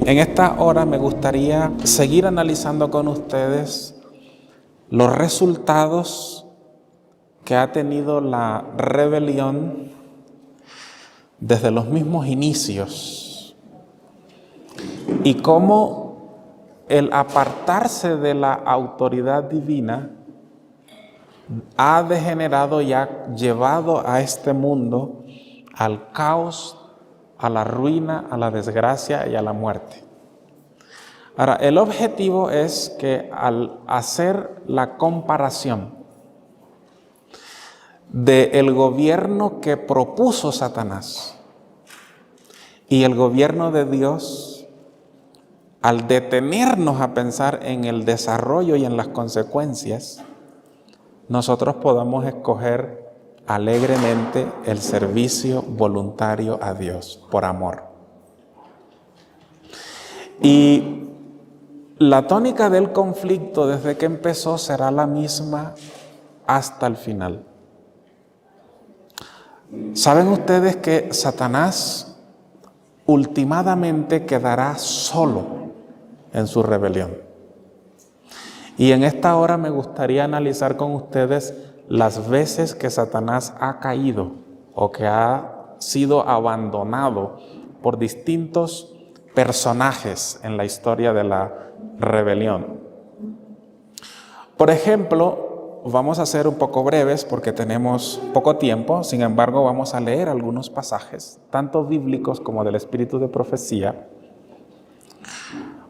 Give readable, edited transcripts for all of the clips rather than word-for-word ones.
En esta hora me gustaría seguir analizando con ustedes los resultados que ha tenido la rebelión desde los mismos inicios y cómo el apartarse de la autoridad divina ha degenerado y ha llevado a este mundo al caos, a la ruina, a la desgracia y a la muerte. Ahora, el objetivo es que al hacer la comparación del gobierno que propuso Satanás y el gobierno de Dios, al detenernos a pensar en el desarrollo y en las consecuencias, nosotros podamos escoger alegremente el servicio voluntario a Dios por amor. Y la tónica del conflicto desde que empezó será la misma hasta el final. ¿Saben ustedes que Satanás ultimadamente quedará solo en su rebelión? Y en esta hora me gustaría analizar con ustedes las veces que Satanás ha caído o que ha sido abandonado por distintos personajes en la historia de la rebelión. Por ejemplo, vamos a ser un poco breves porque tenemos poco tiempo, sin embargo vamos a leer algunos pasajes, tanto bíblicos como del espíritu de profecía,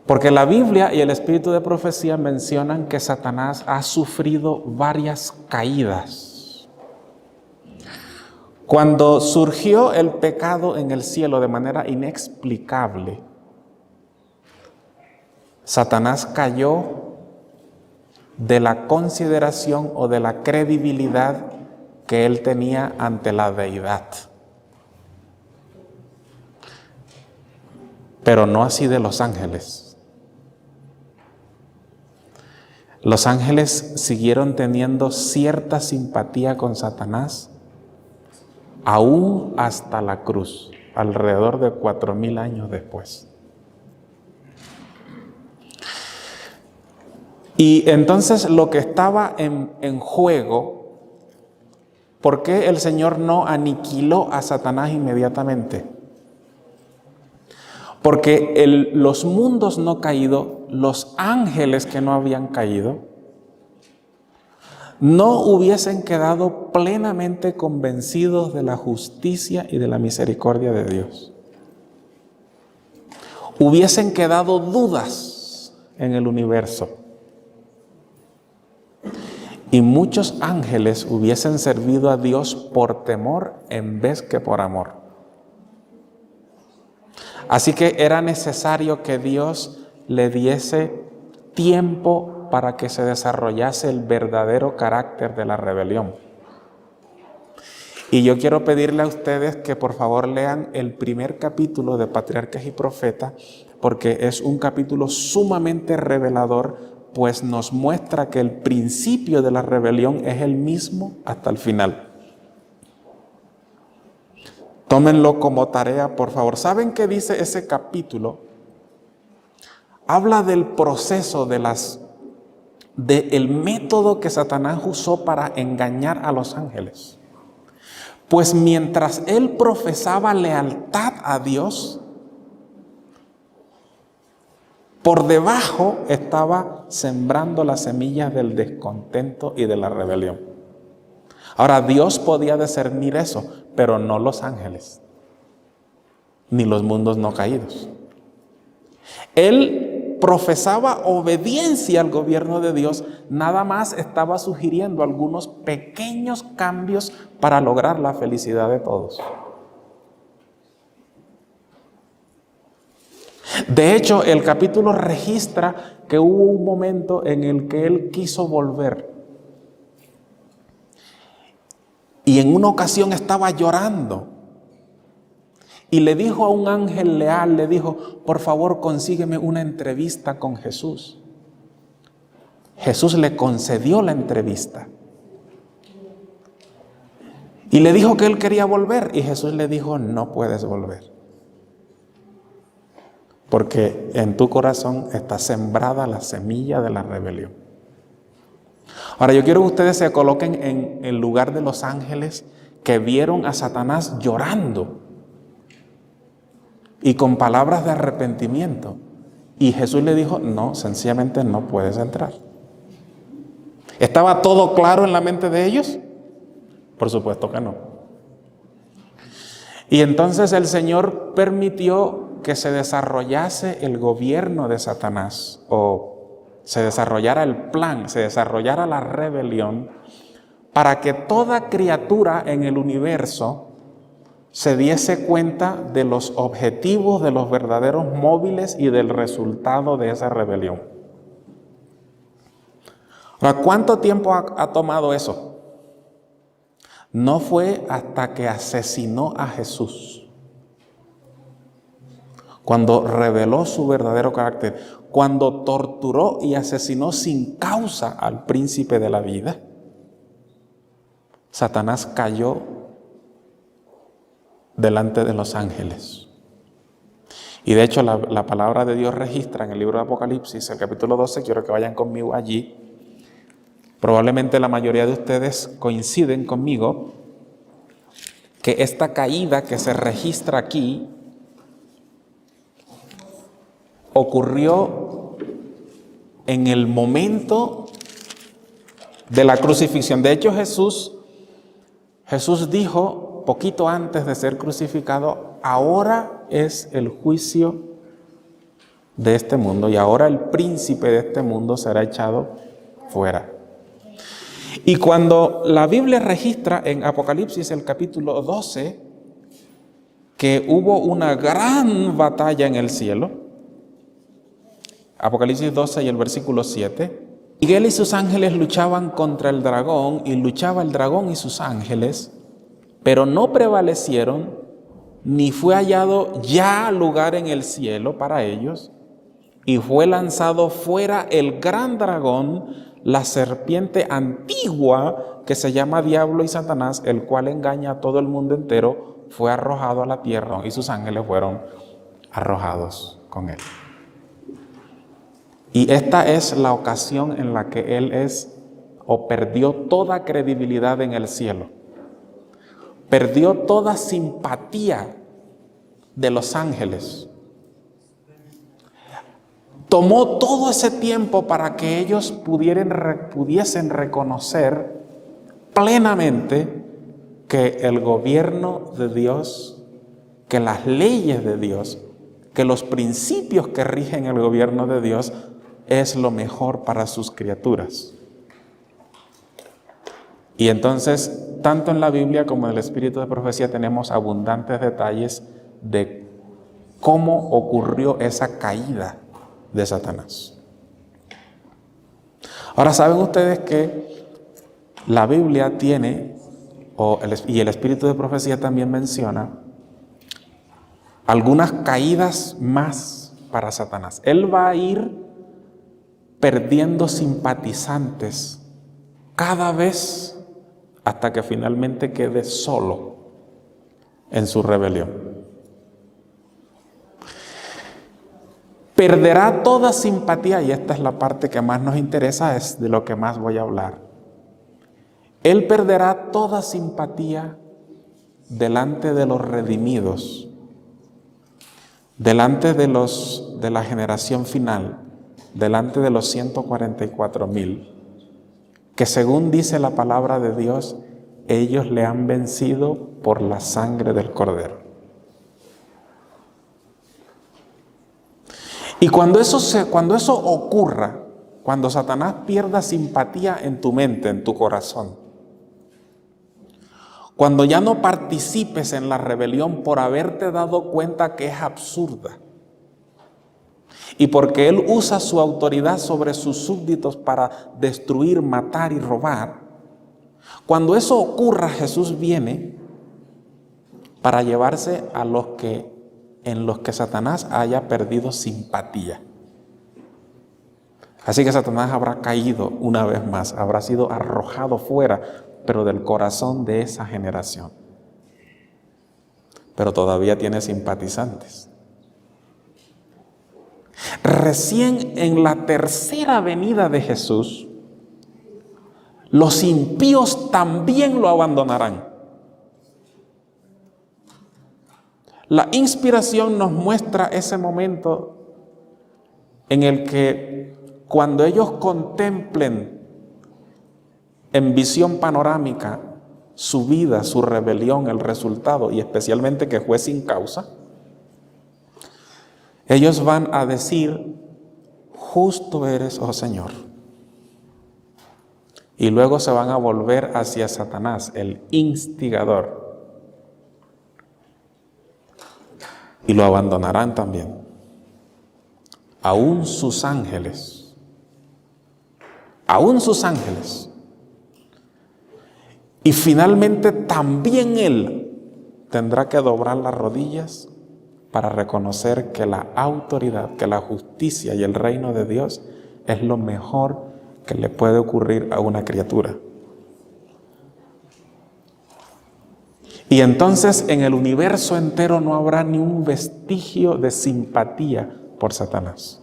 porque la Biblia y el espíritu de profecía mencionan que Satanás ha sufrido varias caídas. Cuando surgió el pecado en el cielo de manera inexplicable, Satanás cayó de la consideración o de la credibilidad que él tenía ante la deidad. Pero no así de los ángeles. Los ángeles siguieron teniendo cierta simpatía con Satanás, aún hasta la cruz, alrededor de 4000 años después. Y entonces lo que estaba en juego, ¿por qué el Señor no aniquiló a Satanás inmediatamente? Porque los mundos no caídos, los ángeles que no habían caído, no hubiesen quedado plenamente convencidos de la justicia y de la misericordia de Dios. Hubiesen quedado dudas en el universo. Y muchos ángeles hubiesen servido a Dios por temor en vez que por amor. Así que era necesario que Dios le diese tiempo para que se desarrollase el verdadero carácter de la rebelión. Y yo quiero pedirle a ustedes que por favor lean el primer capítulo de Patriarcas y Profetas, porque es un capítulo sumamente revelador, pues nos muestra que el principio de la rebelión es el mismo hasta el final. Tómenlo como tarea, por favor. ¿Saben qué dice ese capítulo? Habla del proceso del método que Satanás usó para engañar a los ángeles. Pues mientras él profesaba lealtad a Dios, por debajo estaba sembrando las semillas del descontento y de la rebelión. Ahora, Dios podía discernir eso, pero no los ángeles, ni los mundos no caídos. Él profesaba obediencia al gobierno de Dios, nada más estaba sugiriendo algunos pequeños cambios para lograr la felicidad de todos. De hecho, el capítulo registra que hubo un momento en el que él quiso volver. Y en una ocasión estaba llorando. Y le dijo a un ángel leal, le dijo, por favor, consígueme una entrevista con Jesús. Jesús le concedió la entrevista. Y le dijo que él quería volver. Y Jesús le dijo, no puedes volver. porque en tu corazón está sembrada la semilla de la rebelión. Ahora yo quiero que ustedes se coloquen en el lugar de los ángeles que vieron a Satanás llorando y con palabras de arrepentimiento. Y Jesús le dijo, no, sencillamente no puedes entrar. ¿Estaba todo claro en la mente de ellos? Por supuesto que no. Y entonces el Señor permitió que se desarrollase el gobierno de Satanás, o se desarrollara el plan, se desarrollara la rebelión, para que toda criatura en el universo se diese cuenta de los objetivos, de los verdaderos móviles y del resultado de esa rebelión. Ahora, ¿cuánto tiempo ha tomado eso? No fue hasta que asesinó a Jesús, cuando reveló su verdadero carácter, cuando torturó y asesinó sin causa al príncipe de la vida, Satanás cayó delante de los ángeles. Y de hecho la palabra de Dios registra en el libro de Apocalipsis, el capítulo 12, quiero que vayan conmigo allí. Probablemente la mayoría de ustedes coinciden conmigo que esta caída que se registra aquí ocurrió en el momento de la crucifixión. De hecho, Jesús dijo poquito antes de ser crucificado, ahora es el juicio de este mundo y ahora el príncipe de este mundo será echado fuera. Y cuando la Biblia registra en Apocalipsis el capítulo 12 que hubo una gran batalla en el cielo, Apocalipsis 12 y el versículo 7, Miguel y sus ángeles luchaban contra el dragón, y luchaba el dragón y sus ángeles, pero no prevalecieron, ni fue hallado ya lugar en el cielo para ellos, y fue lanzado fuera el gran dragón, la serpiente antigua, que se llama Diablo y Satanás, el cual engaña a todo el mundo entero, fue arrojado a la tierra, y sus ángeles fueron arrojados con él. Y esta es la ocasión en la que él perdió toda credibilidad en el cielo. Perdió toda simpatía de los ángeles. Tomó todo ese tiempo para que ellos pudiesen reconocer plenamente que el gobierno de Dios, que las leyes de Dios, que los principios que rigen el gobierno de Dios es lo mejor para sus criaturas. Y entonces, tanto en la Biblia como en el Espíritu de Profecía tenemos abundantes detalles de cómo ocurrió esa caída de Satanás. Ahora, ¿saben ustedes que la Biblia tiene, y el Espíritu de Profecía también menciona, algunas caídas más para Satanás? Él va a ir perdiendo simpatizantes cada vez hasta que finalmente quede solo en su rebelión. Perderá toda simpatía, y esta es la parte que más nos interesa, es de lo que más voy a hablar. Él perderá toda simpatía delante de los redimidos, delante de la generación final, delante de los 144,000, que según dice la palabra de Dios, ellos le han vencido por la sangre del Cordero. Y cuando eso ocurra, cuando Satanás pierda simpatía en tu mente, en tu corazón, cuando ya no participes en la rebelión por haberte dado cuenta que es absurda, y porque él usa su autoridad sobre sus súbditos para destruir, matar y robar, cuando eso ocurra, Jesús viene para llevarse a en los que Satanás haya perdido simpatía. Así que Satanás habrá caído una vez más, habrá sido arrojado fuera, pero del corazón de esa generación. Pero todavía tiene simpatizantes. recién en la tercera venida de Jesús, los impíos también lo abandonarán. La inspiración nos muestra ese momento en el que cuando ellos contemplen en visión panorámica su vida, su rebelión, el resultado, y especialmente que fue sin causa, ellos van a decir: justo eres, oh Señor. Y luego se van a volver hacia Satanás, el instigador, y lo abandonarán también. Aún sus ángeles, y finalmente también él tendrá que doblar las rodillas para reconocer que la autoridad, que la justicia y el reino de Dios es lo mejor que le puede ocurrir a una criatura. Y entonces en el universo entero no habrá ni un vestigio de simpatía por Satanás.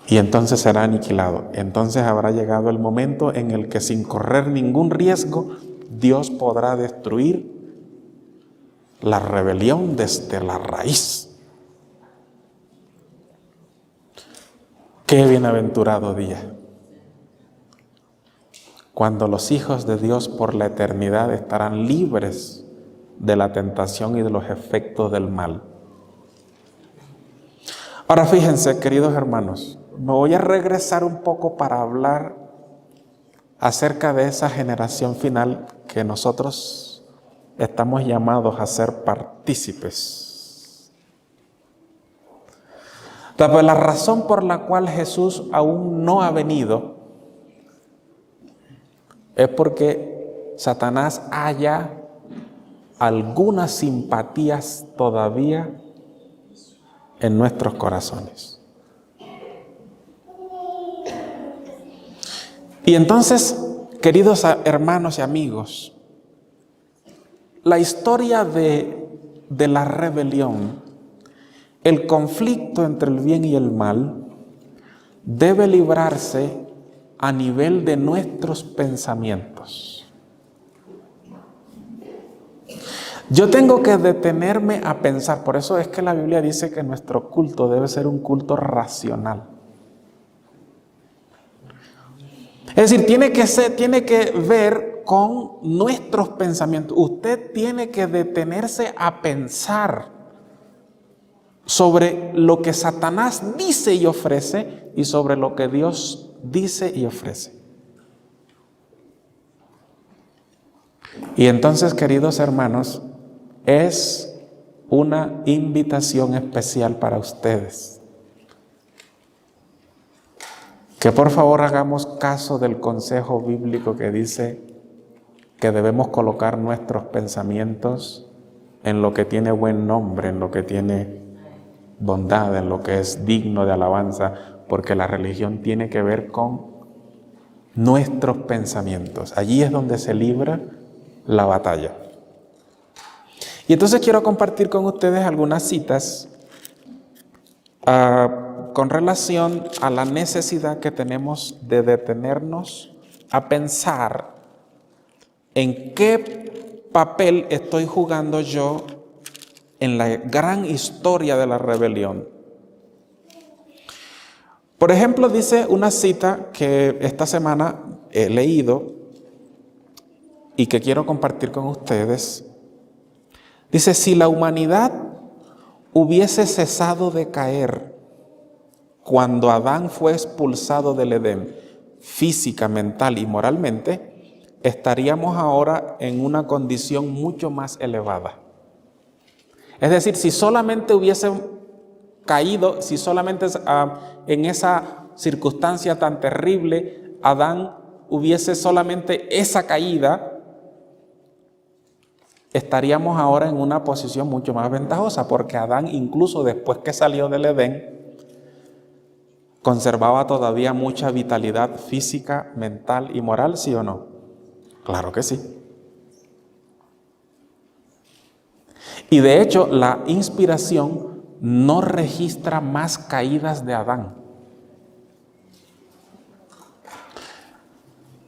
Y entonces será aniquilado. Entonces habrá llegado el momento en el que, sin correr ningún riesgo, Dios podrá destruir la rebelión desde la raíz. Qué bienaventurado día, cuando los hijos de Dios por la eternidad estarán libres de la tentación y de los efectos del mal. Ahora fíjense, queridos hermanos, me voy a regresar un poco para hablar acerca de esa generación final que nosotros estamos llamados a ser partícipes. La razón por la cual Jesús aún no ha venido es porque Satanás haya algunas simpatías todavía en nuestros corazones. Y entonces, queridos hermanos y amigos, la historia de la rebelión, el conflicto entre el bien y el mal, debe librarse a nivel de nuestros pensamientos. Yo tengo que detenerme a pensar, por eso es que la Biblia dice que nuestro culto debe ser un culto racional. Es decir, tiene que ver con nuestros pensamientos. Usted tiene que detenerse a pensar sobre lo que Satanás dice y ofrece y sobre lo que Dios dice y ofrece. Y entonces, queridos hermanos, es una invitación especial para ustedes. Que por favor hagamos caso del consejo bíblico que dice que debemos colocar nuestros pensamientos en lo que tiene buen nombre, en lo que tiene bondad, en lo que es digno de alabanza, porque la religión tiene que ver con nuestros pensamientos. Allí es donde se libra la batalla. Y entonces quiero compartir con ustedes algunas citas con relación a la necesidad que tenemos de detenernos a pensar en qué papel estoy jugando yo en la gran historia de la rebelión. Por ejemplo, dice una cita que esta semana he leído y que quiero compartir con ustedes. Dice: si la humanidad hubiese cesado de caer cuando Adán fue expulsado del Edén, física, mental y moralmente, estaríamos ahora en una condición mucho más elevada. Es decir, si solamente hubiesen caído, si solamente en esa circunstancia tan terrible, Adán hubiese solamente esa caída, estaríamos ahora en una posición mucho más ventajosa, porque Adán, incluso después que salió del Edén, conservaba todavía mucha vitalidad física, mental y moral, ¿sí o no? Claro que sí. Y de hecho, la inspiración no registra más caídas de Adán.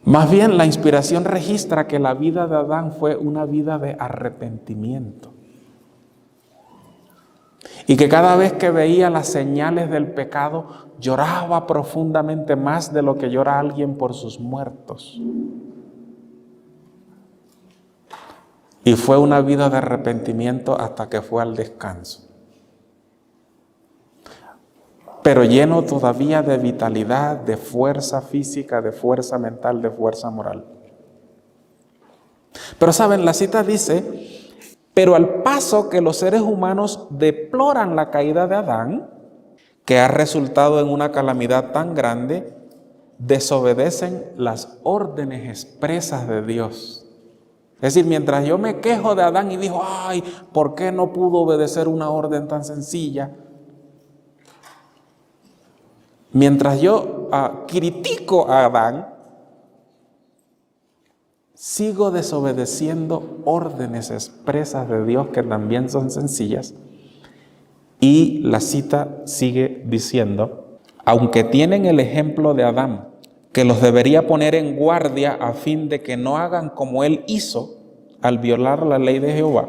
Más bien, la inspiración registra que la vida de Adán fue una vida de arrepentimiento. Y que cada vez que veía las señales del pecado, lloraba profundamente más de lo que llora alguien por sus muertos. Y fue una vida de arrepentimiento hasta que fue al descanso. Pero lleno todavía de vitalidad, de fuerza física, de fuerza mental, de fuerza moral. Pero saben, la cita dice: pero al paso que los seres humanos deploran la caída de Adán, que ha resultado en una calamidad tan grande, desobedecen las órdenes expresas de Dios. Es decir, mientras yo me quejo de Adán y digo, ay, ¿por qué no pudo obedecer una orden tan sencilla? Mientras yo critico a Adán, sigo desobedeciendo órdenes expresas de Dios que también son sencillas. Y la cita sigue diciendo: aunque tienen el ejemplo de Adán, que los debería poner en guardia a fin de que no hagan como él hizo al violar la ley de Jehová,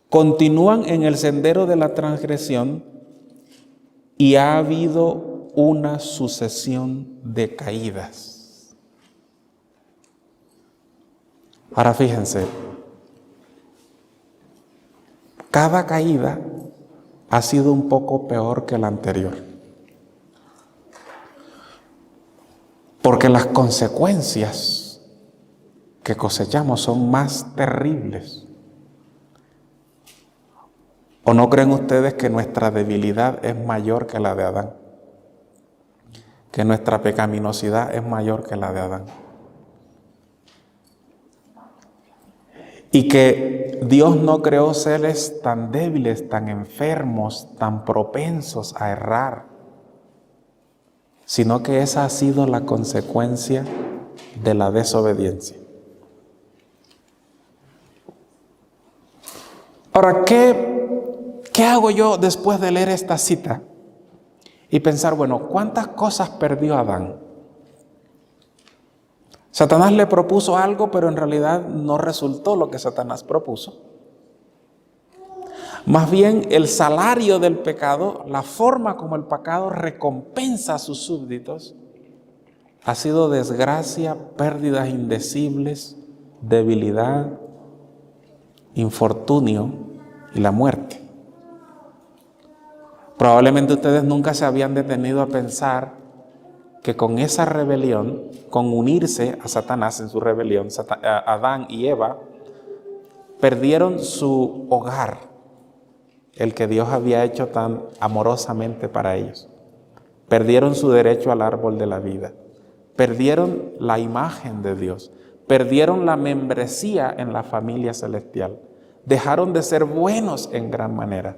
continúan en el sendero de la transgresión y ha habido una sucesión de caídas. Ahora fíjense, cada caída ha sido un poco peor que la anterior, porque las consecuencias que cosechamos son más terribles. ¿O no creen ustedes que nuestra debilidad es mayor que la de Adán? Que nuestra pecaminosidad es mayor que la de Adán. Y que Dios no creó seres tan débiles, tan enfermos, tan propensos a errar, sino que esa ha sido la consecuencia de la desobediencia. Ahora, ¿qué hago yo después de leer esta cita? Y pensar, bueno, ¿cuántas cosas perdió Adán? Satanás le propuso algo, pero en realidad no resultó lo que Satanás propuso. Más bien, el salario del pecado, la forma como el pecado recompensa a sus súbditos, ha sido desgracia, pérdidas indecibles, debilidad, infortunio y la muerte. Probablemente ustedes nunca se habían detenido a pensar que con esa rebelión, con unirse a Satanás en su rebelión, Adán y Eva perdieron su hogar, el que Dios había hecho tan amorosamente para ellos. Perdieron su derecho al árbol de la vida, perdieron la imagen de Dios, perdieron la membresía en la familia celestial, dejaron de ser buenos en gran manera.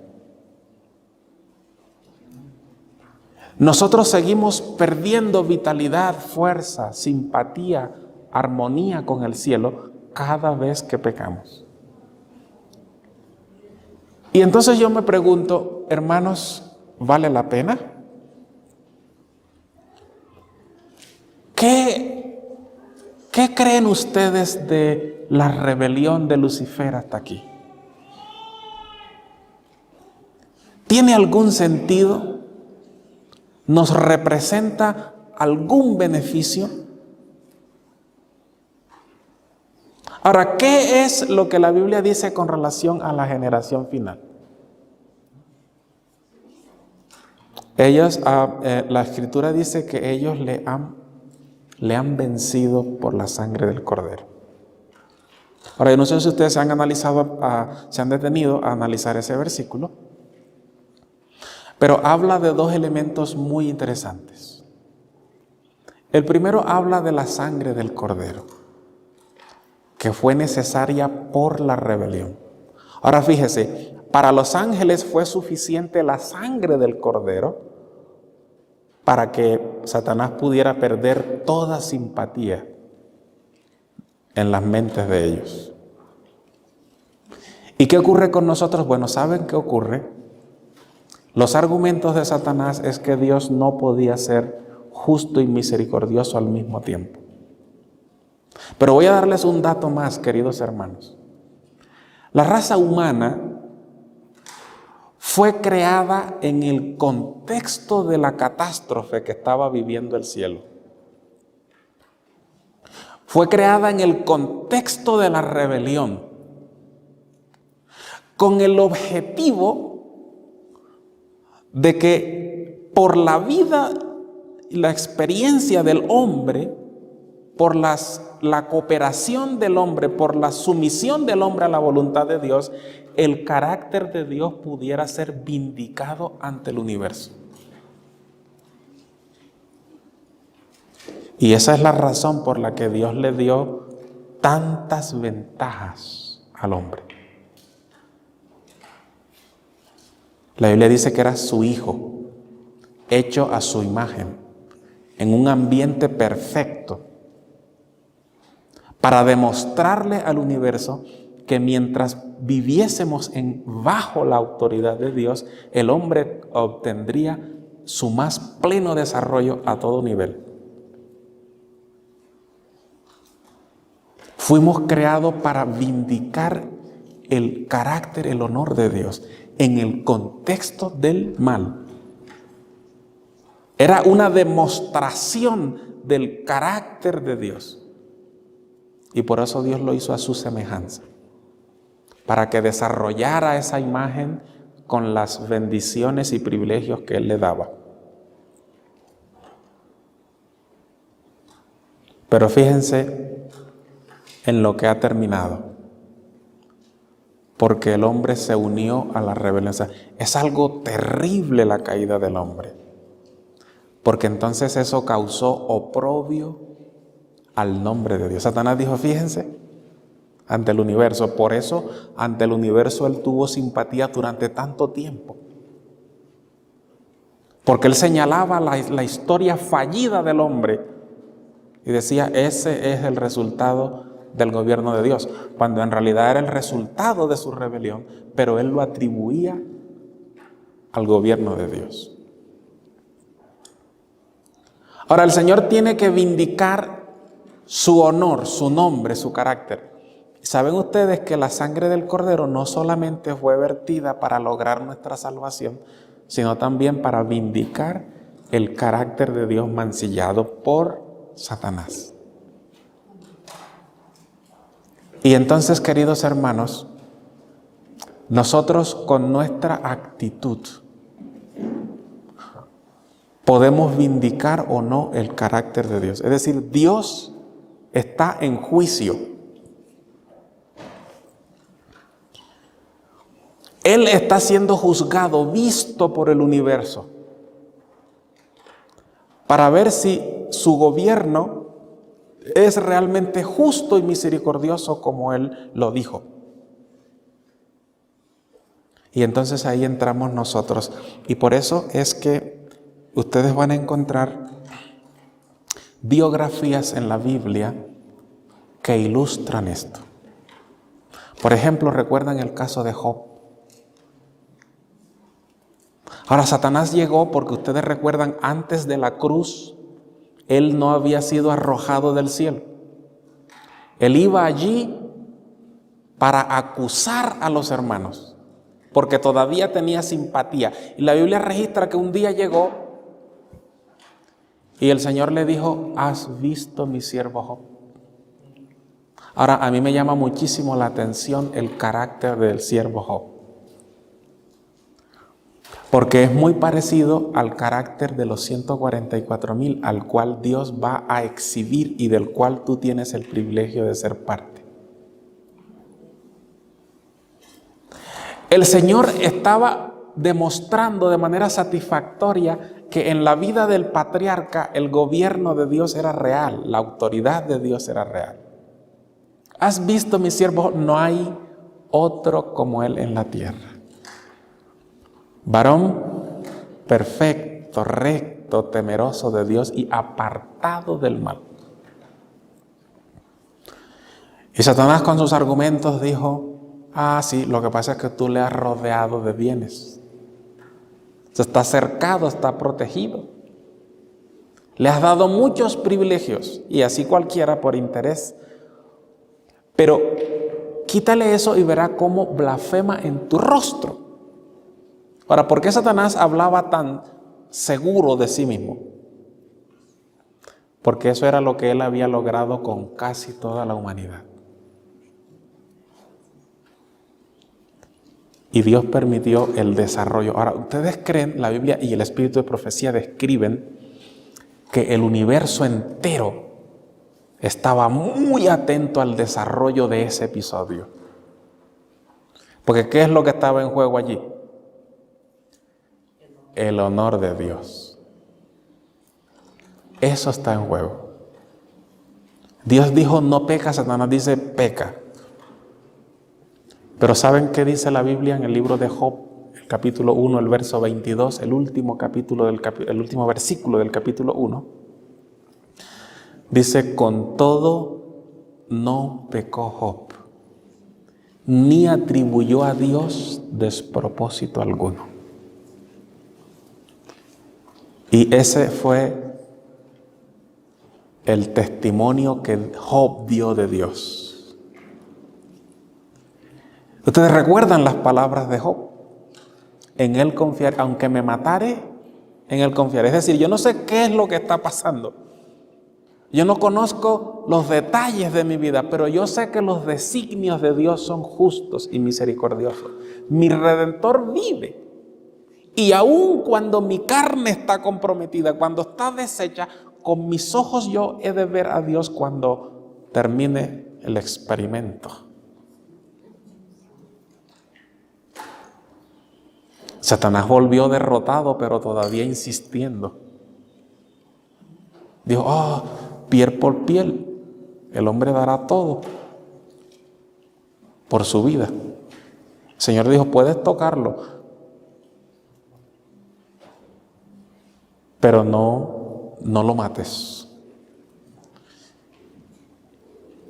Nosotros seguimos perdiendo vitalidad, fuerza, simpatía, armonía con el cielo cada vez que pecamos. Y entonces yo me pregunto, hermanos, ¿vale la pena? ¿Qué creen ustedes de la rebelión de Lucifer hasta aquí? ¿Tiene algún sentido? ¿Nos representa algún beneficio? Ahora, ¿qué es lo que la Biblia dice con relación a la generación final? La Escritura dice que ellos le han vencido por la sangre del Cordero. Ahora, yo no sé si ustedes se han detenido a analizar ese versículo, pero habla de dos elementos muy interesantes. El primero habla de la sangre del Cordero, que fue necesaria por la rebelión. Ahora fíjese, para los ángeles fue suficiente la sangre del Cordero para que Satanás pudiera perder toda simpatía en las mentes de ellos. ¿Y qué ocurre con nosotros? Bueno, ¿saben qué ocurre? Los argumentos de Satanás es que Dios no podía ser justo y misericordioso al mismo tiempo. Pero voy a darles un dato más, queridos hermanos. La raza humana fue creada en el contexto de la catástrofe que estaba viviendo el cielo. Fue creada en el contexto de la rebelión, con el objetivo de que por la vida y la experiencia del hombre, por la cooperación del hombre, por la sumisión del hombre a la voluntad de Dios, el carácter de Dios pudiera ser vindicado ante el universo. Y esa es la razón por la que Dios le dio tantas ventajas al hombre. La Biblia dice que era su hijo, hecho a su imagen, en un ambiente perfecto, para demostrarle al universo que mientras viviésemos bajo la autoridad de Dios, el hombre obtendría su más pleno desarrollo a todo nivel. Fuimos creados para vindicar el carácter, el honor de Dios en el contexto del mal. Era una demostración del carácter de Dios. Y por eso Dios lo hizo a su semejanza, para que desarrollara esa imagen con las bendiciones y privilegios que Él le daba. Pero fíjense en lo que ha terminado, porque el hombre se unió a la rebelión. Es algo terrible la caída del hombre, porque entonces eso causó oprobio al nombre de Dios. Satanás dijo, fíjense, ante el universo. Por eso, ante el universo él tuvo simpatía durante tanto tiempo. Porque él señalaba la historia fallida del hombre y decía, ese es el resultado del gobierno de Dios, cuando en realidad era el resultado de su rebelión, pero él lo atribuía al gobierno de Dios. Ahora, el Señor tiene que vindicar su honor, su nombre, su carácter. ¿Saben ustedes que la sangre del Cordero no solamente fue vertida para lograr nuestra salvación, sino también para vindicar el carácter de Dios mancillado por Satanás? Y entonces, queridos hermanos, nosotros con nuestra actitud podemos vindicar o no el carácter de Dios. Es decir, Dios está en juicio. Él está siendo juzgado, visto por el universo, para ver si su gobierno es realmente justo y misericordioso como Él lo dijo. Y entonces ahí entramos nosotros. Y por eso es que ustedes van a encontrar biografías en la Biblia que ilustran esto. Por ejemplo, recuerdan el caso de Job. Ahora, Satanás llegó porque ustedes recuerdan, antes de la cruz, él no había sido arrojado del cielo. Él iba allí para acusar a los hermanos, porque todavía tenía simpatía. Y la Biblia registra que un día llegó y el Señor le dijo, ¿has visto mi siervo Job? Ahora, a mí me llama muchísimo la atención el carácter del siervo Job, porque es muy parecido al carácter de los 144,000 al cual Dios va a exhibir y del cual tú tienes el privilegio de ser parte. El Señor estaba demostrando de manera satisfactoria que en la vida del patriarca el gobierno de Dios era real, la autoridad de Dios era real. ¿Has visto, mi siervo? No hay otro como él en la tierra. Varón perfecto, recto, temeroso de Dios y apartado del mal. Y Satanás con sus argumentos dijo, sí, lo que pasa es que tú le has rodeado de bienes. Está cercado, está protegido. Le has dado muchos privilegios y así cualquiera por interés. Pero quítale eso y verá cómo blasfema en tu rostro. Ahora, ¿por qué Satanás hablaba tan seguro de sí mismo? Porque eso era lo que él había logrado con casi toda la humanidad. Y Dios permitió el desarrollo. Ahora, ustedes creen, la Biblia y el espíritu de profecía describen que el universo entero estaba muy atento al desarrollo de ese episodio. Porque ¿qué es lo que estaba en juego allí? El honor de Dios. Eso está en juego. Dios dijo no peca, Satanás dice peca. Pero ¿saben qué dice la Biblia en el libro de Job, el capítulo 1, el verso 22, el último versículo del capítulo 1? Dice, con todo no pecó Job, ni atribuyó a Dios despropósito alguno. Y ese fue el testimonio que Job dio de Dios. Ustedes recuerdan las palabras de Job. En él confiaré, aunque me matare, en él confiaré. Es decir, yo no sé qué es lo que está pasando. Yo no conozco los detalles de mi vida, pero yo sé que los designios de Dios son justos y misericordiosos. Mi Redentor vive. Y aun cuando mi carne está comprometida, cuando está deshecha, con mis ojos yo he de ver a Dios cuando termine el experimento. Satanás volvió derrotado, pero todavía insistiendo. Dijo, piel por piel, el hombre dará todo por su vida. El Señor dijo, puedes tocarlo, pero no lo mates.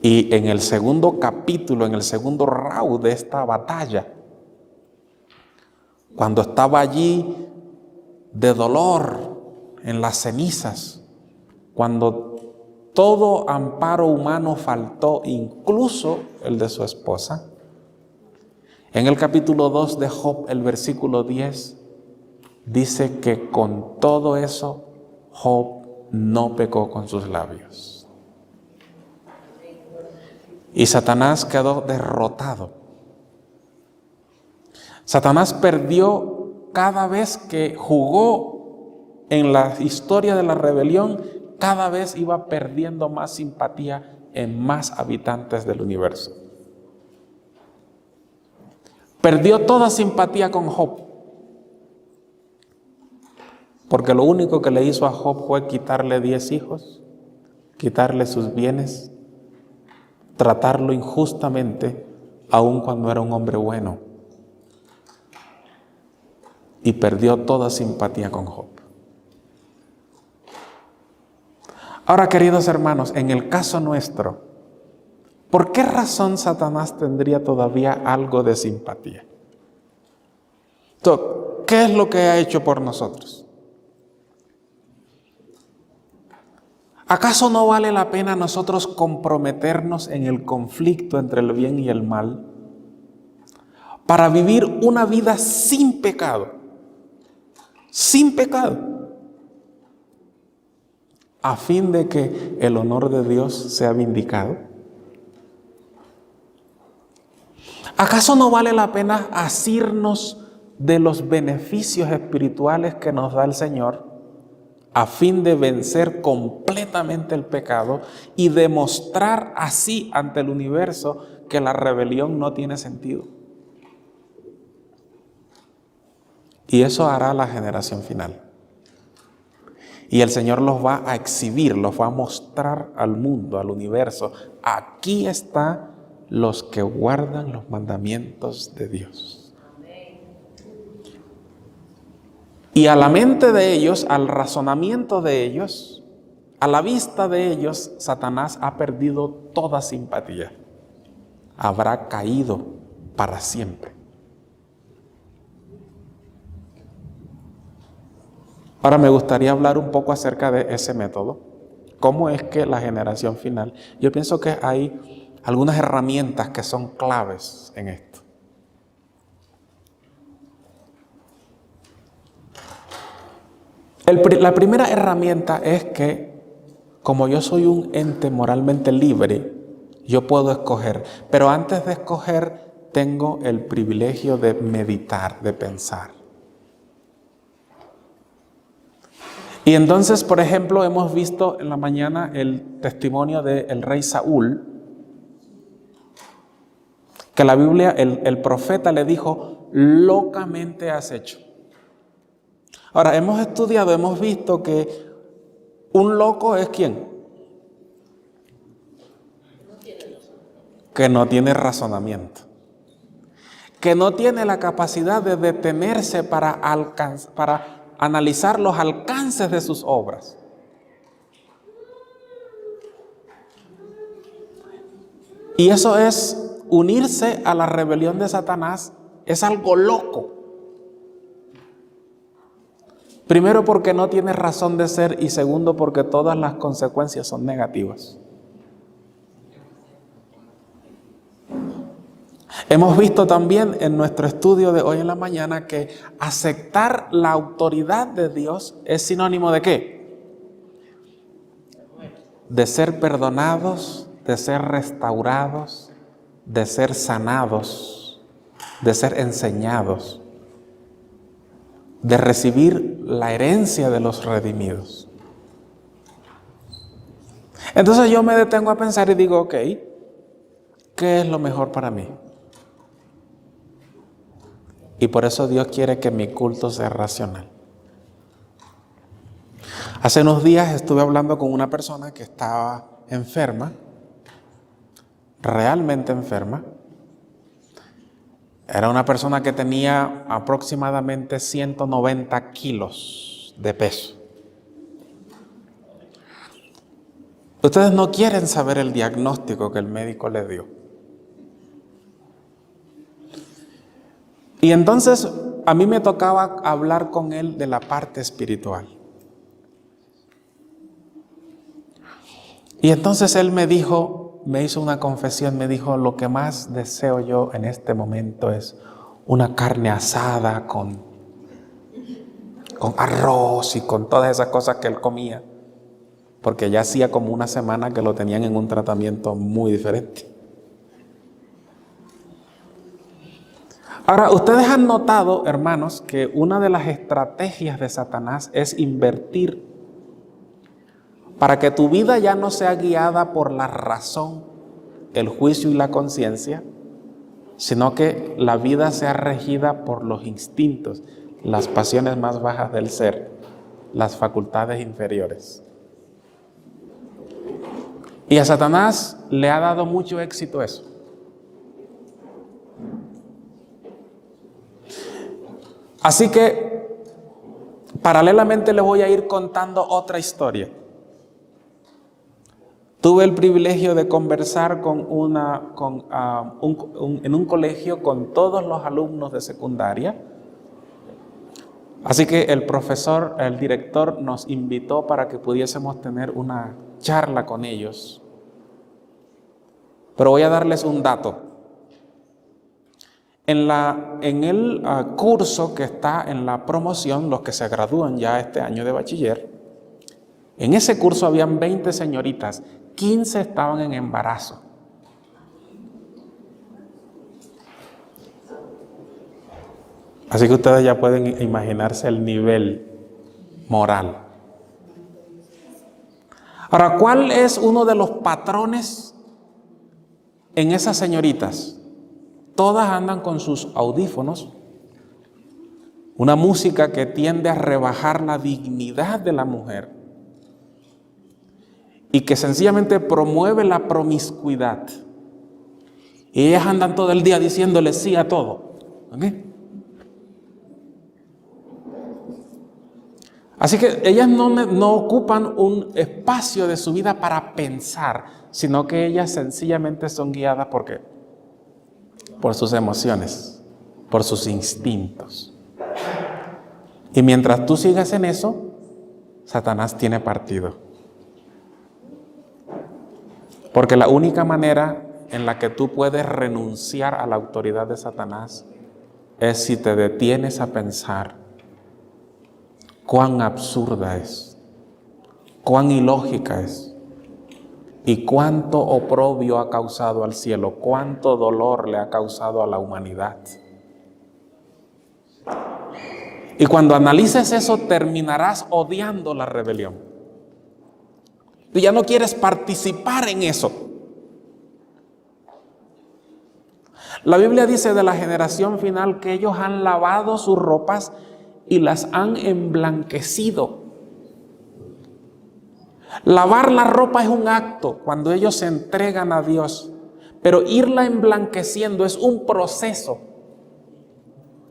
Y en el segundo capítulo, en el segundo round de esta batalla, cuando estaba allí de dolor en las cenizas, cuando todo amparo humano faltó, incluso el de su esposa, en el capítulo 2 de Job, el versículo 10, dice que con todo eso, Job no pecó con sus labios. Y Satanás quedó derrotado. Satanás perdió cada vez que jugó en la historia de la rebelión, cada vez iba perdiendo más simpatía en más habitantes del universo. Perdió toda simpatía con Job, porque lo único que le hizo a Job fue quitarle 10 hijos, quitarle sus bienes, tratarlo injustamente, aun cuando era un hombre bueno. Y perdió toda simpatía con Job. Ahora, queridos hermanos, en el caso nuestro, ¿por qué razón Satanás tendría todavía algo de simpatía? Entonces, ¿qué es lo que ha hecho por nosotros? ¿Acaso no vale la pena nosotros comprometernos en el conflicto entre el bien y el mal para vivir una vida sin pecado? Sin pecado, a fin de que el honor de Dios sea vindicado. ¿Acaso no vale la pena asirnos de los beneficios espirituales que nos da el Señor a fin de vencer completamente el pecado y demostrar así ante el universo que la rebelión no tiene sentido? Y eso hará la generación final. Y el Señor los va a exhibir, los va a mostrar al mundo, al universo. Aquí están los que guardan los mandamientos de Dios. Y a la mente de ellos, al razonamiento de ellos, a la vista de ellos, Satanás ha perdido toda simpatía. Habrá caído para siempre. Ahora me gustaría hablar un poco acerca de ese método. ¿Cómo es que la generación final? Yo pienso que hay algunas herramientas que son claves en esto. La primera herramienta es que, como yo soy un ente moralmente libre, yo puedo escoger. Pero antes de escoger, tengo el privilegio de meditar, de pensar. Y entonces, por ejemplo, hemos visto en la mañana el testimonio del rey Saúl, que la Biblia, el profeta le dijo, locamente has hecho. Ahora, hemos estudiado, hemos visto que un loco es ¿quién? Que no tiene razonamiento. Que no tiene la capacidad de detenerse para analizar los alcances de sus obras. Y eso es unirse a la rebelión de Satanás, es algo loco. Primero porque no tiene razón de ser y segundo porque todas las consecuencias son negativas. Hemos visto también en nuestro estudio de hoy en la mañana que aceptar la autoridad de Dios es sinónimo ¿de qué? De ser perdonados, de ser restaurados, de ser sanados, de ser enseñados, de recibir la herencia de los redimidos. Entonces yo me detengo a pensar y digo, ok, ¿qué es lo mejor para mí? Y por eso Dios quiere que mi culto sea racional. Hace unos días estuve hablando con una persona que estaba enferma, realmente enferma. Era una persona que tenía aproximadamente 190 kilos de peso. Ustedes no quieren saber el diagnóstico que el médico le dio. Y entonces a mí me tocaba hablar con él de la parte espiritual. Y entonces él me dijo, me hizo una confesión, me dijo, lo que más deseo yo en este momento es una carne asada con arroz y con todas esas cosas que él comía, porque ya hacía como una semana que lo tenían en un tratamiento muy diferente. Ahora, ustedes han notado, hermanos, que una de las estrategias de Satanás es invertir para que tu vida ya no sea guiada por la razón, el juicio y la conciencia, sino que la vida sea regida por los instintos, las pasiones más bajas del ser, las facultades inferiores. Y a Satanás le ha dado mucho éxito eso. Así que, paralelamente les voy a ir contando otra historia. Tuve el privilegio de conversar en un colegio con todos los alumnos de secundaria. Así que el profesor, el director, nos invitó para que pudiésemos tener una charla con ellos. Pero voy a darles un dato. En el curso que está en la promoción, los que se gradúan ya este año de bachiller, en ese curso habían 20 señoritas, 15 estaban en embarazo. Así que ustedes ya pueden imaginarse el nivel moral. Ahora, ¿cuál es uno de los patrones en esas señoritas? Todas andan con sus audífonos, una música que tiende a rebajar la dignidad de la mujer y que sencillamente promueve la promiscuidad. Y ellas andan todo el día diciéndole sí a todo. ¿Okay? Así que ellas no ocupan un espacio de su vida para pensar, sino que ellas sencillamente son guiadas ¿por qué? Por sus emociones, por sus instintos. Y mientras tú sigas en eso, Satanás tiene partido. Porque la única manera en la que tú puedes renunciar a la autoridad de Satanás es si te detienes a pensar cuán absurda es, cuán ilógica es y cuánto oprobio ha causado al cielo, cuánto dolor le ha causado a la humanidad. Y cuando analices eso, terminarás odiando la rebelión. Tú ya no quieres participar en eso. La Biblia dice de la generación final que ellos han lavado sus ropas y las han emblanquecido. Lavar la ropa es un acto cuando ellos se entregan a Dios, pero irla emblanqueciendo es un proceso,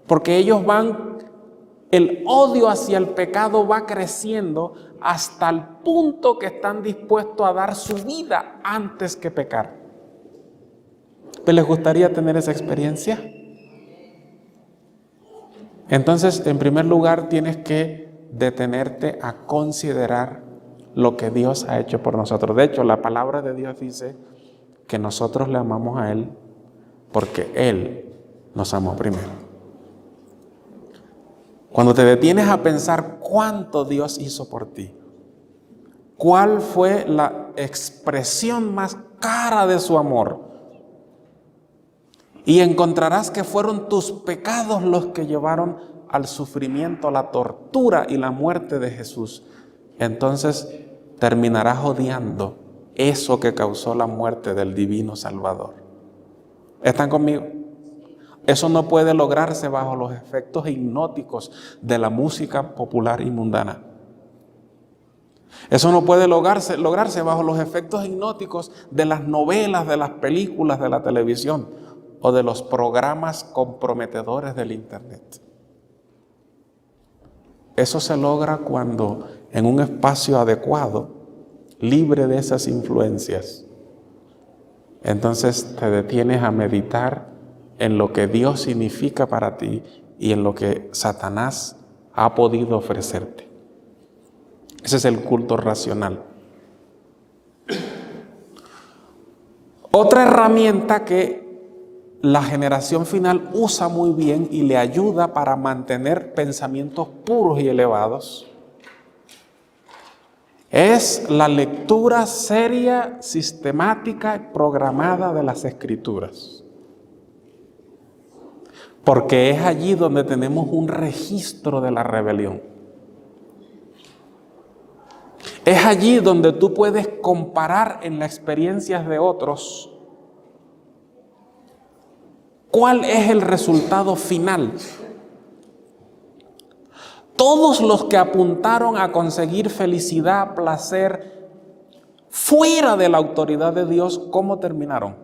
porque el odio hacia el pecado va creciendo hasta el punto que están dispuestos a dar su vida antes que pecar. ¿Les gustaría tener esa experiencia? Entonces, en primer lugar, tienes que detenerte a considerar lo que Dios ha hecho por nosotros. De hecho, la palabra de Dios dice que nosotros le amamos a Él porque Él nos amó primero. Cuando te detienes a pensar cuánto Dios hizo por ti, cuál fue la expresión más cara de su amor, y encontrarás que fueron tus pecados los que llevaron al sufrimiento, a la tortura y la muerte de Jesús, entonces terminarás odiando eso que causó la muerte del divino Salvador. ¿Están conmigo? Eso no puede lograrse bajo los efectos hipnóticos de la música popular y mundana. Eso no puede lograrse bajo los efectos hipnóticos de las novelas, de las películas, de la televisión o de los programas comprometedores del internet. Eso se logra cuando en un espacio adecuado, libre de esas influencias, entonces te detienes a meditar en lo que Dios significa para ti y en lo que Satanás ha podido ofrecerte. Ese es el culto racional. Otra herramienta que la generación final usa muy bien y le ayuda para mantener pensamientos puros y elevados es la lectura seria, sistemática y programada de las Escrituras. Porque es allí donde tenemos un registro de la rebelión. Es allí donde tú puedes comparar en las experiencias de otros cuál es el resultado final. Todos los que apuntaron a conseguir felicidad, placer, fuera de la autoridad de Dios, ¿cómo terminaron?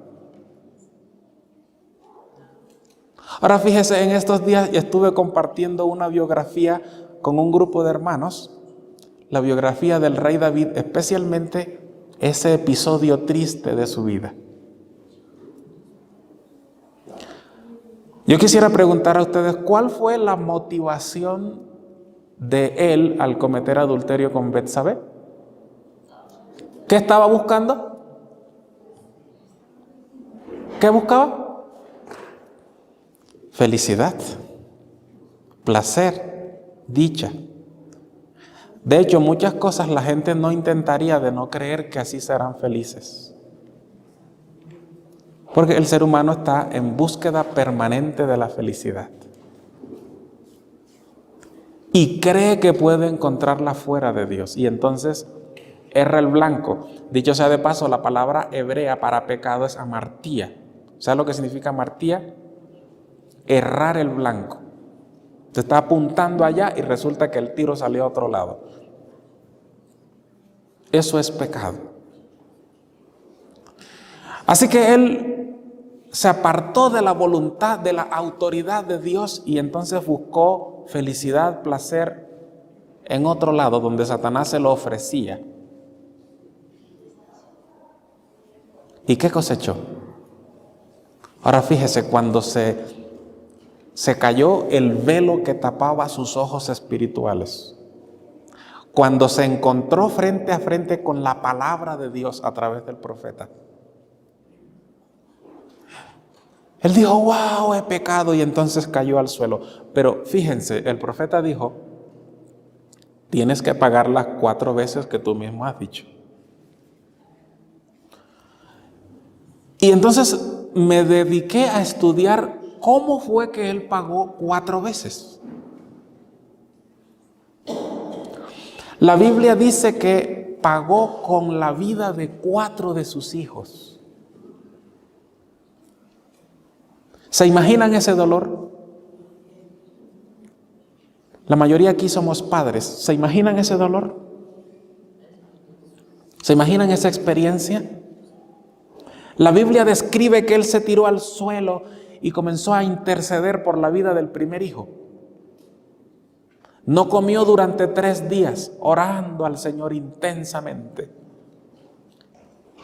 Ahora fíjese, en estos días estuve compartiendo una biografía con un grupo de hermanos, la biografía del rey David, especialmente ese episodio triste de su vida. Yo quisiera preguntar a ustedes, ¿cuál fue la motivación de él al cometer adulterio con Betsabé? ¿Qué estaba buscando? ¿Qué buscaba? Felicidad, placer, dicha. De hecho, muchas cosas la gente no intentaría de no creer que así serán felices. Porque el ser humano está en búsqueda permanente de la felicidad. Y cree que puede encontrarla fuera de Dios. Y entonces erra el blanco. Dicho sea de paso, la palabra hebrea para pecado es amartía. ¿Sabes lo que significa amartía? Errar el blanco. Se está apuntando allá y resulta que el tiro salió a otro lado. Eso es pecado. Así que él se apartó de la voluntad, de la autoridad de Dios y entonces buscó felicidad, placer en otro lado donde Satanás se lo ofrecía. ¿Y qué cosechó? Ahora fíjese, cuando se cayó el velo que tapaba sus ojos espirituales, cuando se encontró frente a frente con la palabra de Dios a través del profeta. Él dijo, wow, he pecado, y entonces cayó al suelo. Pero fíjense, el profeta dijo, tienes que pagar las 4 veces que tú mismo has dicho. Y entonces me dediqué a estudiar cómo fue que él pagó 4 veces. La Biblia dice que pagó con la vida de 4 de sus hijos. ¿Se imaginan ese dolor? La mayoría aquí somos padres. ¿Se imaginan ese dolor? ¿Se imaginan esa experiencia? La Biblia describe que él se tiró al suelo y comenzó a interceder por la vida del primer hijo. No comió durante 3 días, orando al Señor intensamente.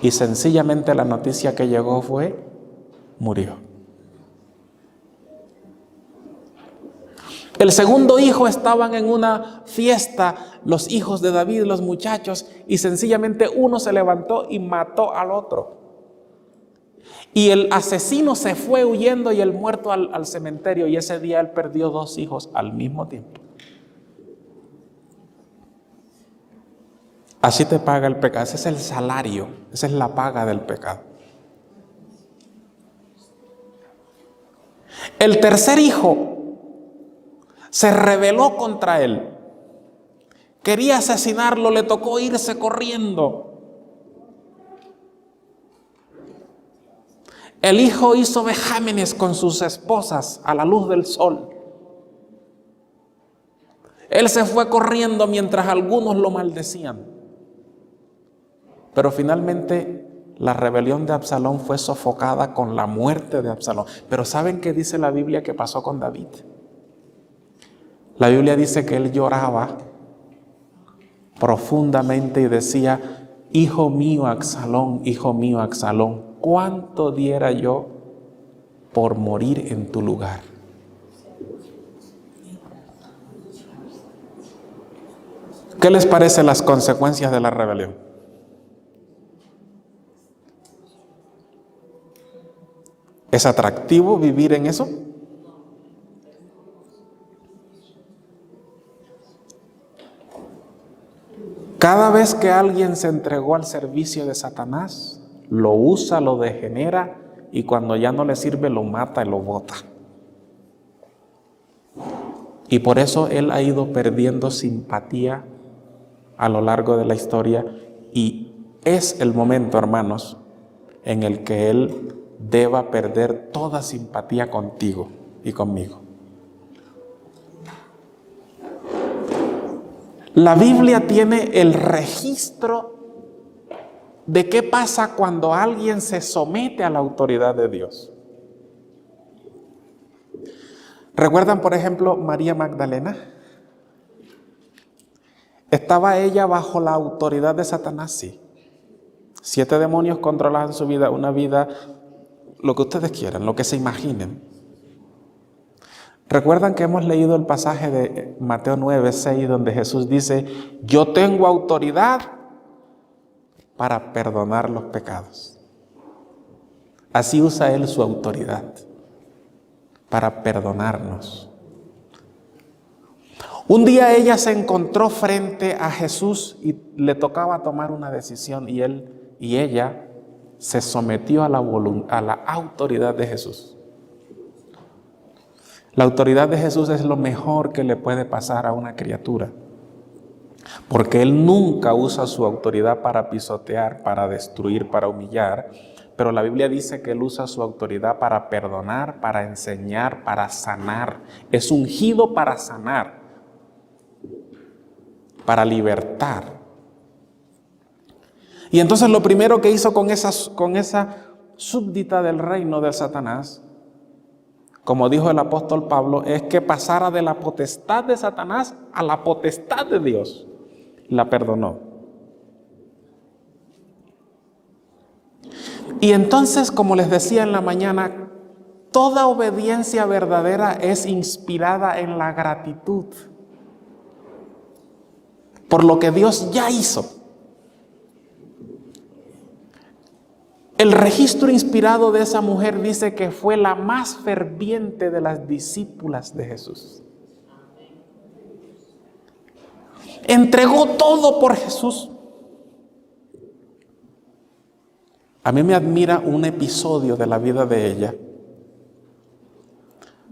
Y sencillamente la noticia que llegó fue, murió. El segundo hijo, estaban en una fiesta, los hijos de David, los muchachos, y sencillamente uno se levantó y mató al otro. Y el asesino se fue huyendo y el muerto al cementerio, y ese día él perdió 2 hijos al mismo tiempo. Así te paga el pecado, ese es el salario, esa es la paga del pecado. El tercer hijo se rebeló contra él, quería asesinarlo, le tocó irse corriendo. El hijo hizo vejámenes con sus esposas a la luz del sol. Él se fue corriendo mientras algunos lo maldecían. Pero finalmente la rebelión de Absalón fue sofocada con la muerte de Absalón. Pero ¿saben qué dice la Biblia que pasó con David? La Biblia dice que él lloraba profundamente y decía, hijo mío Absalón, ¿cuánto diera yo por morir en tu lugar? ¿Qué les parecen las consecuencias de la rebelión? ¿Es atractivo vivir en eso? Cada vez que alguien se entregó al servicio de Satanás, lo usa, lo degenera, y cuando ya no le sirve lo mata y lo bota. Y por eso él ha ido perdiendo simpatía a lo largo de la historia, y es el momento, hermanos, en el que él deba perder toda simpatía contigo y conmigo. La Biblia tiene el registro de qué pasa cuando alguien se somete a la autoridad de Dios. ¿Recuerdan, por ejemplo, María Magdalena? ¿Estaba ella bajo la autoridad de Satanás? Sí. 7 demonios controlaban su vida, una vida, lo que ustedes quieran, lo que se imaginen. ¿Recuerdan que hemos leído el pasaje de Mateo 9:6, donde Jesús dice, yo tengo autoridad para perdonar los pecados? Así usa Él su autoridad para perdonarnos. Un día ella se encontró frente a Jesús y le tocaba tomar una decisión, y ella se sometió a la autoridad de Jesús. La autoridad de Jesús es lo mejor que le puede pasar a una criatura, porque Él nunca usa su autoridad para pisotear, para destruir, para humillar, pero la Biblia dice que Él usa su autoridad para perdonar, para enseñar, para sanar. Es ungido para sanar, para libertar. Y entonces lo primero que hizo con esa súbdita del reino de Satanás, como dijo el apóstol Pablo, es que pasara de la potestad de Satanás a la potestad de Dios. La perdonó. Y entonces, como les decía en la mañana, toda obediencia verdadera es inspirada en la gratitud. por lo que Dios ya hizo. El registro inspirado de esa mujer dice que fue la más ferviente de las discípulas de Jesús. Entregó todo por Jesús. A mí me admira un episodio de la vida de ella,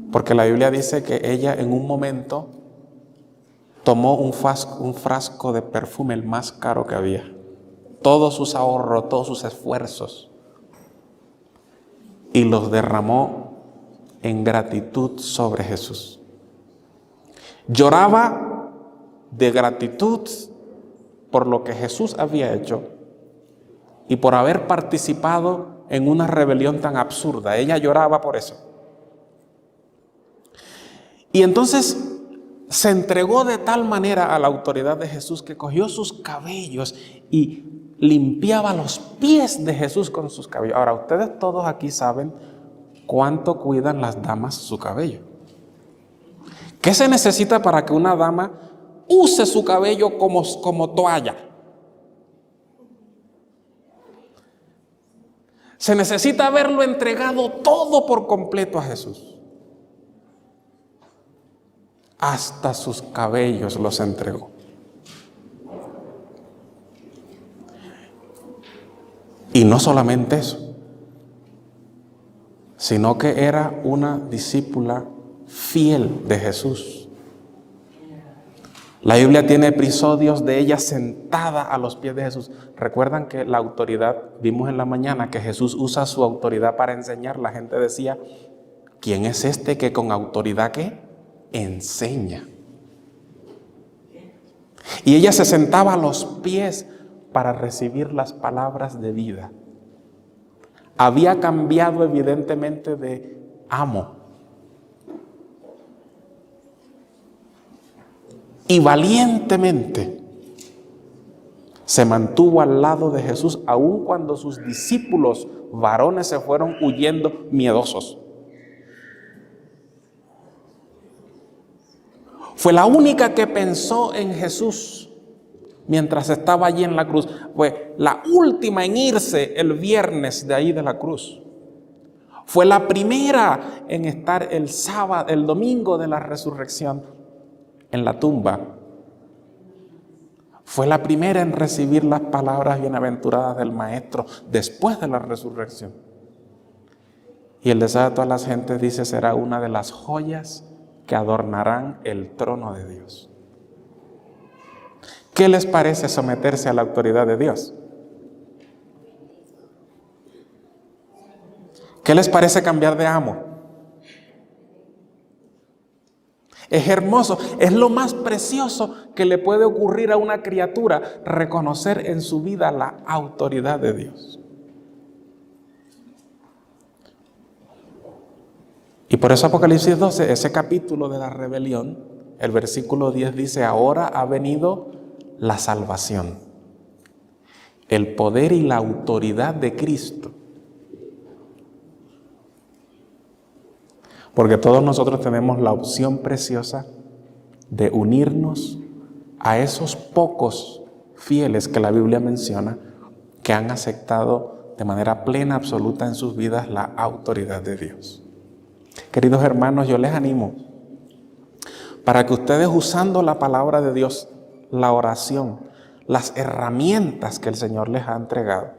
porque la Biblia dice que ella en un momento tomó un frasco de perfume, el más caro que había, todos sus ahorros, todos sus esfuerzos, y los derramó en gratitud sobre Jesús. Lloraba de gratitud por lo que Jesús había hecho y por haber participado en una rebelión tan absurda. Ella lloraba por eso. Y entonces se entregó de tal manera a la autoridad de Jesús que cogió sus cabellos y limpiaba los pies de Jesús con sus cabellos. Ahora, ustedes todos aquí saben cuánto cuidan las damas su cabello. ¿Qué se necesita para que una dama use su cabello como toalla? Se necesita haberlo entregado todo por completo a Jesús. Hasta sus cabellos los entregó. Y no solamente eso, sino que era una discípula fiel de Jesús. La Biblia tiene episodios de ella sentada a los pies de Jesús. Recuerdan que la autoridad, vimos en la mañana que Jesús usa su autoridad para enseñar. La gente decía, ¿quién es este que con autoridad qué? Enseña. Y ella se sentaba a los pies para recibir las palabras de vida. Había cambiado evidentemente de amo. Y valientemente se mantuvo al lado de Jesús, aun cuando sus discípulos varones se fueron huyendo miedosos. Fue la única que pensó en Jesús mientras estaba allí en la cruz. Fue la última en irse el viernes de ahí de la cruz. Fue la primera en estar el domingo de la resurrección en la tumba. Fue la primera en recibir las palabras bienaventuradas del Maestro después de la resurrección. Y el deseo de todas las gentes, dice, será una de las joyas que adornarán el trono de Dios. ¿Qué les parece someterse a la autoridad de Dios? ¿Qué les parece cambiar de amo? Es hermoso, es lo más precioso que le puede ocurrir a una criatura, reconocer en su vida la autoridad de Dios. Y por eso Apocalipsis 12, ese capítulo de la rebelión, el versículo 10 dice, ahora ha venido la salvación, el poder y la autoridad de Cristo. Porque todos nosotros tenemos la opción preciosa de unirnos a esos pocos fieles que la Biblia menciona, que han aceptado de manera plena, absoluta en sus vidas la autoridad de Dios. Queridos hermanos, yo les animo para que ustedes, usando la palabra de Dios, la oración, las herramientas que el Señor les ha entregado,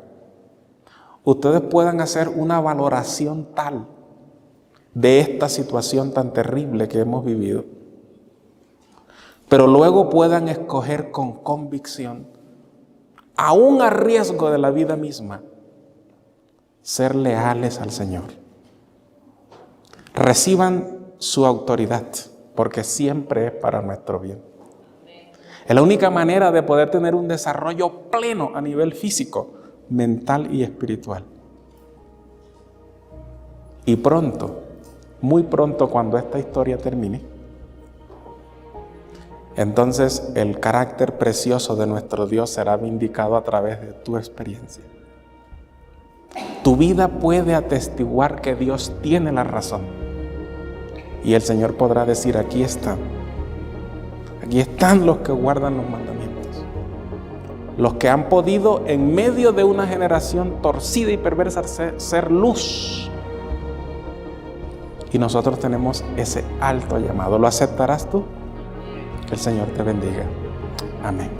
ustedes puedan hacer una valoración tal de esta situación tan terrible que hemos vivido, pero luego puedan escoger con convicción, aún a riesgo de la vida misma, ser leales al Señor. Reciban su autoridad, porque siempre es para nuestro bien. Es la única manera de poder tener un desarrollo pleno a nivel físico, mental y espiritual. Y pronto, muy pronto, cuando esta historia termine, entonces el carácter precioso de nuestro Dios será vindicado a través de tu experiencia. Tu vida puede atestiguar que Dios tiene la razón. Y el Señor podrá decir, aquí están los que guardan los mandamientos. los que han podido en medio de una generación torcida y perversa ser luz. Y nosotros tenemos ese alto llamado. ¿Lo aceptarás tú? Que el Señor te bendiga. Amén.